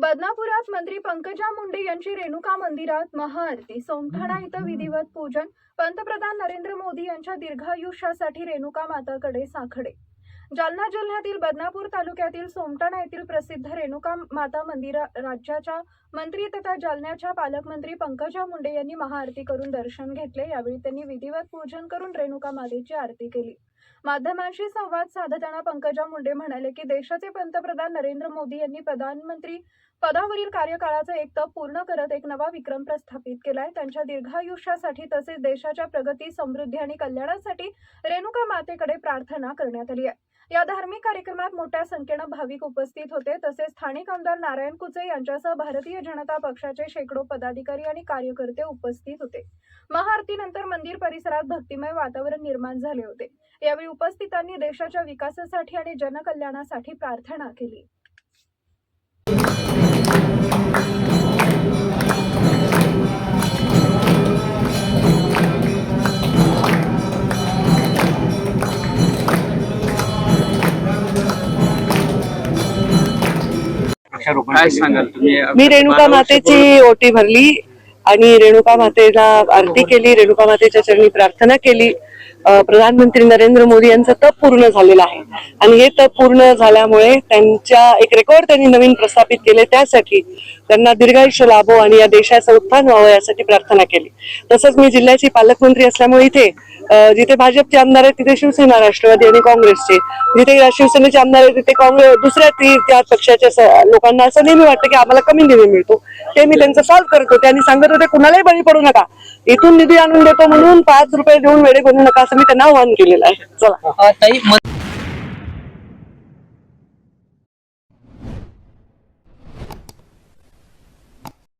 बदनापुरात मंत्री पंकजा मुंडे यांची रेणुका मंदिरात महाआरती। सोमठाणा इथं विधिवत पूजन। पंतप्रधान नरेंद्र मोदी यांच्या दीर्घायुष्यासाठी रेणुका माताकडे साकडे। जालना जिल्ह्यातील बदनापूर तालुक्यातील सोमठाणा येथील प्रसिद्ध रेणुका माता मंदिरात राज्याच्या मंत्री तथा जालन्याच्या पालकमंत्री पंकजा मुंडे यांनी महाआरती करून दर्शन घेतले। यावेळी त्यांनी विधिवत पूजन करून रेणुका मातेची आरती केली। माध्यमांशी संवाद साधताना पंकजा मुंडे म्हणाले की देशाचे पंतप्रधान नरेंद्र मोदी यांनी प्रधानमंत्री पदावरील कार्यकाळाचा एक तप पूर्ण करत एक नवा विक्रम प्रस्थापित केलाय। त्यांच्या दीर्घायुष्यासाठी तसेच देशाच्या प्रगती, समृद्धी आणि कल्याणासाठी रेणुका मातेकडे प्रार्थना करण्यात आली आहे। या धार्मिक कार्यक्रमात मोठ्या संख्येने भाविक उपस्थित होते। तसेच स्थानिक आमदार नारायण कुचे यांच्यासह भारतीय जनता पक्षाचे शेकडो पदाधिकारी आणि कार्यकर्ते उपस्थित होते। महाआरतीनंतर मंदिर परिसरात भक्तिमय वातावरण निर्माण झाले होते। यावेळी उपस्थितांनी देशाच्या विकासासाठी आणि जनकल्याणासाठी प्रार्थना केली। काय सांगाल तुम्ही? मी रेणुका मातेची ओटी भरली आणि रेणुका मातेला आरती केली, रेणुका मातेच्या चरणी प्रार्थना केली। प्रधानमंत्री नरेंद्र मोदी यांचं तप पूर्ण झालेलं आहे आणि हे तप पूर्ण झाल्यामुळे त्यांच्या एक रेकॉर्ड त्यांनी नवीन प्रस्थापित केले। त्यासाठी त्यांना दीर्घायुष्य लाभो आणि या देशाचं उत्थान व्हावं यासाठी प्रार्थना केली। तसंच मी जिल्ह्याची पालकमंत्री असल्यामुळे इथे जिथे भाजपचे आमदार आहेत तिथे शिवसेना, राष्ट्रवादी आणि काँग्रेसचे, जिथे शिवसेनेचे आमदार आहेत तिथे काँग्रेस दुसऱ्या त्या पक्षाच्या लोकांना असं नेहमी वाटतं की आम्हाला कमी निधी मिळतो। ते मी त्यांचं सॉल्व्ह करत होते आणि सांगत होते कुणालाही बळी पडू नका, इथून निधी आणून देतो म्हणून 5 रुपये देऊन वेडे बनू नका असं मी त्यांना आवाहन केलेलं आहे। चला